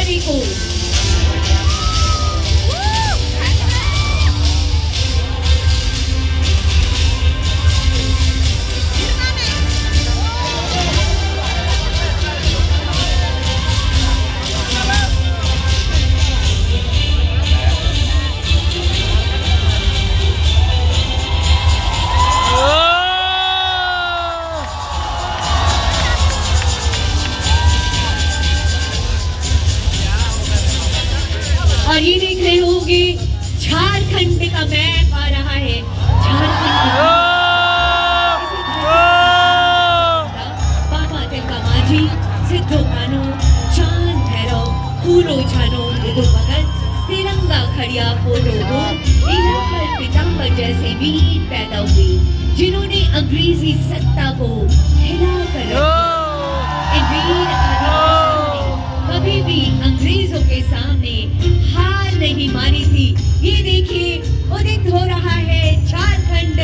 Very good. और ये देख रहे होंगे झारखंड का मैप आ रहा है। झारखंड बाबा तिलका माझी, सिद्धो कान्हू, चांद भैरव, फूलो छानो, मृदु भगत, तिरंगा खड़िया फोटो हो, पर पीताम्बर जैसे वीर पैदा हुए जिन्होंने अंग्रेजी सत्ता को हिला कर रखा। इन वीर आदिवासियों ने कभी भी अंग्रेजों के सामने हार नहीं मानी थी। ये देखिए उदित हो रहा है झारखंड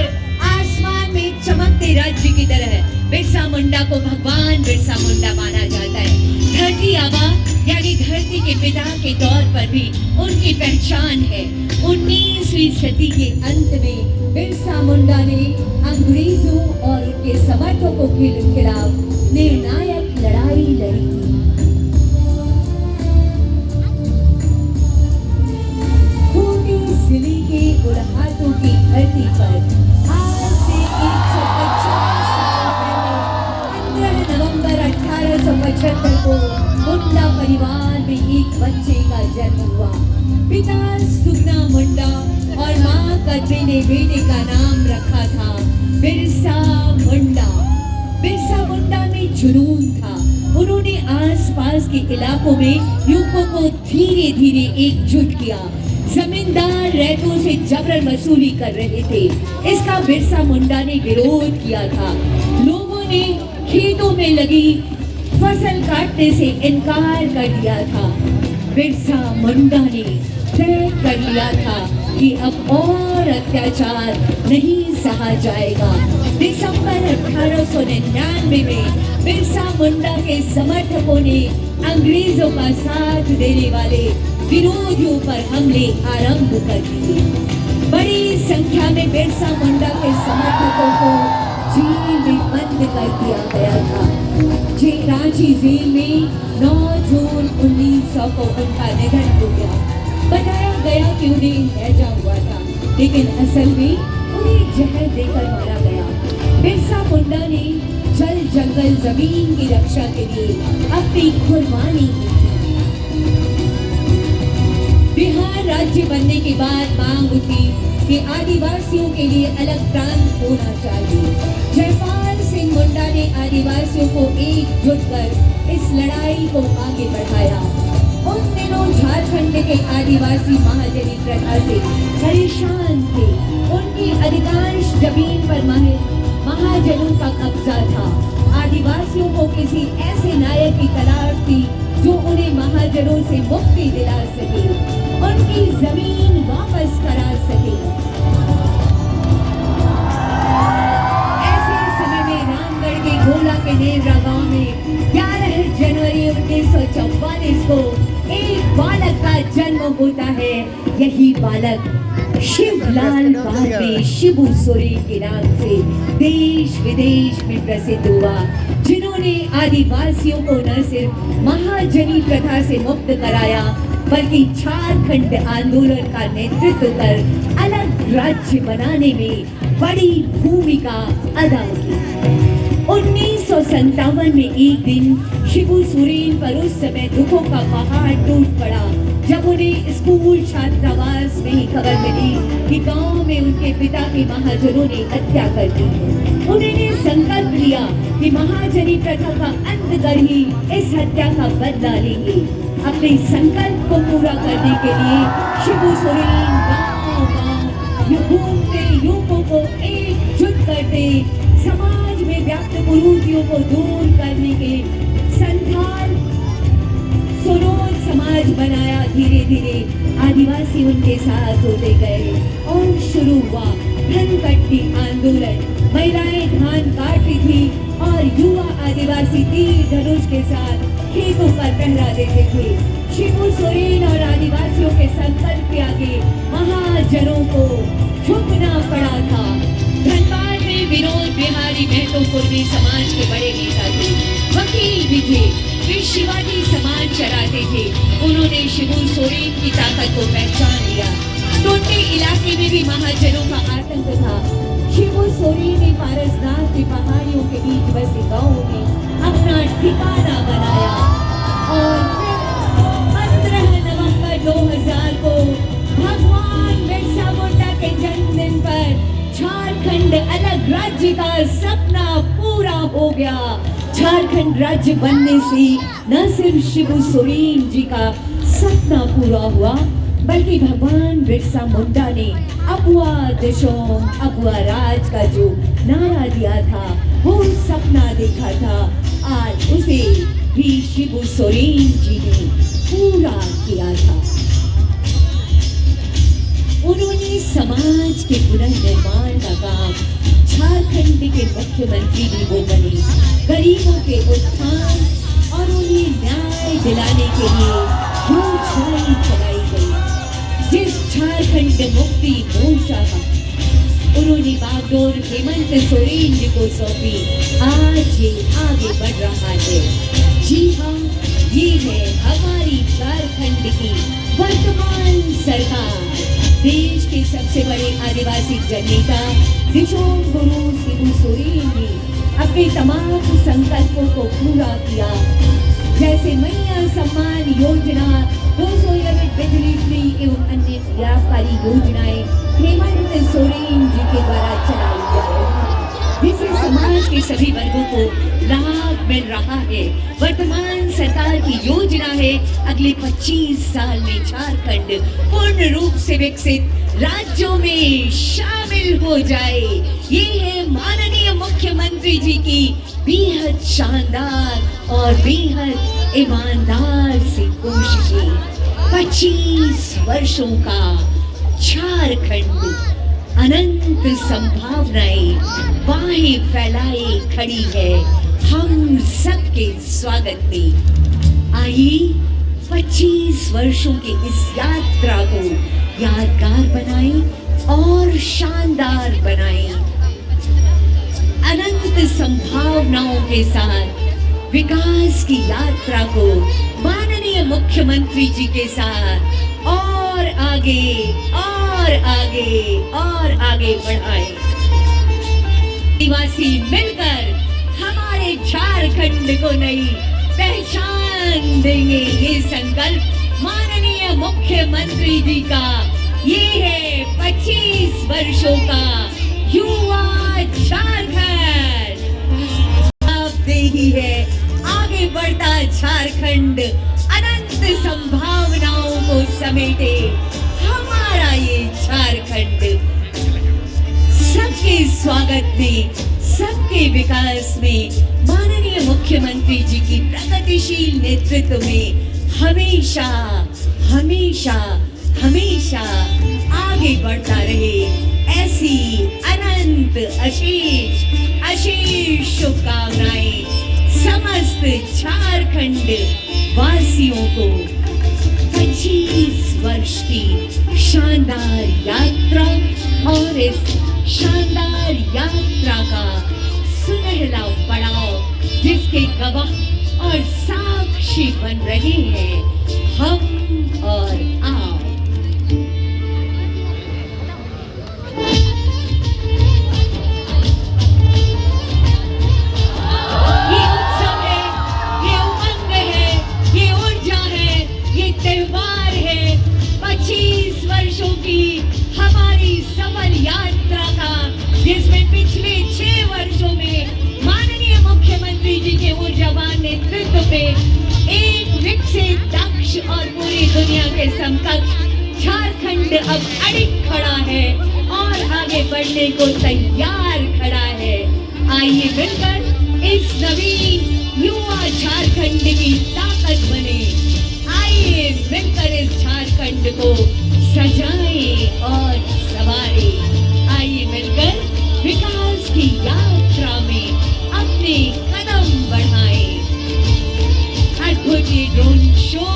आसमान में चमकते राज्य की तरह। बिरसा मुंडा को भगवान बिरसा मुंडा माना जाता है। धरती आबा यानी धरती के पिता के तौर पर भी उनकी पहचान है। 19वीं सदी के अंत में बिरसा मुंडा ने अंग्रेजों और उनके समर्थकों के खिलाफ निर्णायक लड़ाई लड़ी थी। दिल्ली के उड़हातों की धरती पर आज से 150 साल पहले 15 नवंबर 1875 को मुंडा परिवार में एक बच्चे का जन्म हुआ। पिता सुगना मुंडा और मां कद्री ने बेटे का नाम रखा था बिरसा मुंडा। बिरसा मुंडा में जुनून था। उन्होंने आसपास के इलाकों में युवकों को धीरे धीरे एकजुट किया। जमींदार रैतों से जबरन वसूली कर रहे थे। इसका बिरसा मुंडा ने विरोध किया था। लोगों ने खेतों में लगी फसल काटने से इनकार कर दिया था। बिरसा मुंडा ने तय कर लिया था कि अब और अत्याचार नहीं सहा जाएगा। दिसंबर 1899 में बिरसा मुंडा के समर्थकों ने अंग्रेजों का साथ देने वाले विरोधियों पर हमले आरंभ कर दिए। बड़ी संख्या में बिरसा मुंडा के समर्थकों को जेल में बंद कर दिया गया था। रांची जेल में 9 जून 1900 को उनका निधन हो गया। बताया गया कि उन्हें हैजा हुआ था, लेकिन असल में उन्हें जहर देकर मारा गया। बिरसा मुंडा ने जल जंगल जमीन की रक्षा के लिए अपनी कुर्बानी की। बिहार राज्य बनने के बाद मांग उठी कि आदिवासियों के लिए अलग प्रांत होना चाहिए। जयपाल सिंह मुंडा ने आदिवासियों को एकजुट कर इस लड़ाई को आगे बढ़ाया। उन दिनों झारखंड के आदिवासी महाजनी प्रथा से परेशान थे। उनकी अधिकांश जमीन पर महाजनों का कब्जा था। आदिवासियों को किसी ऐसे नायक की तलाश थी जो उन्हें महाजनों से मुक्ति दिला सके, उनकी जमीन वापस करा सके। ऐसे समय में रामगढ़ के गोला के नेवरा गांव में 11 जनवरी 1944 को एक बालक का जन्म होता है। यही बालक शिवलाल बाद में शिबू सोरेन के नाम से देश विदेश में प्रसिद्ध हुआ, जिन्होंने आदिवासियों को न सिर्फ महाजनी प्रथा से मुक्त कराया बल्कि झारखंड आंदोलन का नेतृत्व कर अलग राज्य बनाने में बड़ी भूमिका अदा की। 1957 में एक दिन शिबू सोरेन पर उस समय दुखों का पहाड़ टूट पड़ा जब उन्हें स्कूल छात्रावास में ही खबर मिली कि गांव में उनके पिता के महाजनों ने हत्या कर दी। उन्होंने संकल्प लिया कि महाजनी प्रथा का अंत कर ही इस हत्या का बदला लेंगे। अपने संकल्प को पूरा करने के लिए शिबू सोरेन गांव-गांव घूमते युवकों को एकजुट करते, समाज में व्याप्त कुरीतियों को दूर करने के संथाल सुरोज समाज बनाया। धीरे धीरे आदिवासी उनके साथ होते गए और शुरू हुआ धनकट्टी आंदोलन। महिलाएं धान काटती थी और युवा आदिवासी तीर धनुष के साथ खेतों पर पहरा देते थे। शिबू सोरेन और आदिवासियों के संकल्प के आगे महाजनों को झुकना पड़ा था। धनबाद में विनोद बिहारी महतो कुर्मी समाज के बड़े नेता थे, वकील भी थे, वे शिवाजी समाज चलाते थे। उन्होंने शिबू सोरेन की ताकत को पहचान लिया। टोटे इलाके में भी महाजनों का आतंक था। शिबू सोरेन ने पारसनाथ की पहाड़ियों के बीच बसे गांवों में अपना ठिकाना बनाया और फिर 15 नवंबर 2000 को भगवान बिरसा मुंडा के जन्मदिन पर झारखंड अलग राज्य का सपना पूरा हो गया। झारखंड राज्य बनने से न सिर्फ शिबू सोरेन जी का सपना पूरा हुआ, बल्कि भगवान बिरसा मुंडा ने अबुआ देशों अबुआ राज का जो नारा दिया था, वो सपना देखा था, आज उसे भी शिबू सोरेन जी ने पूरा किया था। उन्होंने समाज के पुनर्निर्माण का काम, झारखंड के मुख्यमंत्री भी वो बने, गरीबों के उत्थान और उन्हें न्याय दिलाने के लिए योजनाएं चलाई गई। जिस झारखंड मुक्ति मोर्चा का उन्होंने बागडोर हेमंत सोरेन जी को सौंपी, आज ये आगे बढ़ रहा है। जी हाँ, ये है हमारी झारखंड की वर्तमान सरकार। देश के सबसे बड़े आदिवासी जननेता दिशोम गुरु शिबू सोरेन ने अपने तमाम संकल्पों को पूरा किया, जैसे मैया सम्मान योजना, 200 यूनिट बिजली फ्री एवं अन्य लाभकारी योजनाएं हेमंत सोरेन जी के द्वारा चलाई जा रही है, जिससे समाज के सभी वर्गों को लाभ मिल रहा है। वर्तमान सरकार की योजना है अगले 25 साल में झारखंड पूर्ण रूप से विकसित राज्यों में शामिल हो जाए। ये है माननीय मुख्यमंत्री जी की बेहद शानदार और बेहद ईमानदार सी कोशिशें। 25 वर्षों का झारखंड अनंत संभावनाएं बाहें फैलाए खड़ी है हम सबके स्वागत में। आइए 25 वर्षों की इस यात्रा को यादगार बनाएं और शानदार बनाएं। अनंत संभावनाओं के साथ विकास की यात्रा को माननीय मुख्यमंत्री जी के साथ और आगे और आगे और आगे बढ़ाएं। आदिवासी मिलकर हमारे झारखंड को नई पहचान देंगे। ये संकल्प माननीय मुख्यमंत्री जी का, ये है 25 वर्षों का युवा झारखंड। अब ही है आगे बढ़ता झारखंड अनंत संभावनाओं को समेटे हमारा ये झारखंड सबके स्वागत में, सबके विकास में, माननीय मुख्यमंत्री जी की प्रगतिशील नेतृत्व में हमेशा हमेशा हमेशा आगे बढ़ता रहे। ऐसी अनंत अशीष अशीष शुभकामनाएं समस्त झारखंड वासियों को 25 वर्ष की शानदार यात्रा और इस शानदार यात्रा का सुनहला पड़ाव जिसके गवाह और साक्षी बन रहे हैं हम और आप। ये उत्सव है, ये उमंग है, ये ऊर्जा है, ये त्योहार है 25 वर्षों की हमारी सफल यात्रा का, जिसमें पिछले 6 वर्षों में माननीय मुख्यमंत्री जी के ऊर्जावान नेतृत्व में एक विकसित, दक्ष और पूरी दुनिया के समकक्ष झारखंड अब अडिग खड़ा है और आगे बढ़ने को तैयार खड़ा है। आइए मिलकर इस नवीन युवा झारखंड की ताकत बने। आइए मिलकर इस झारखंड को सजाएं और संवारें। आइए मिलकर विकास की यात्रा में अपने कदम बढ़ाएं। अद्भुत ये ड्रोन शो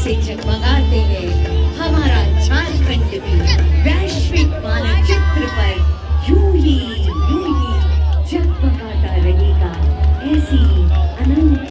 से जगमगा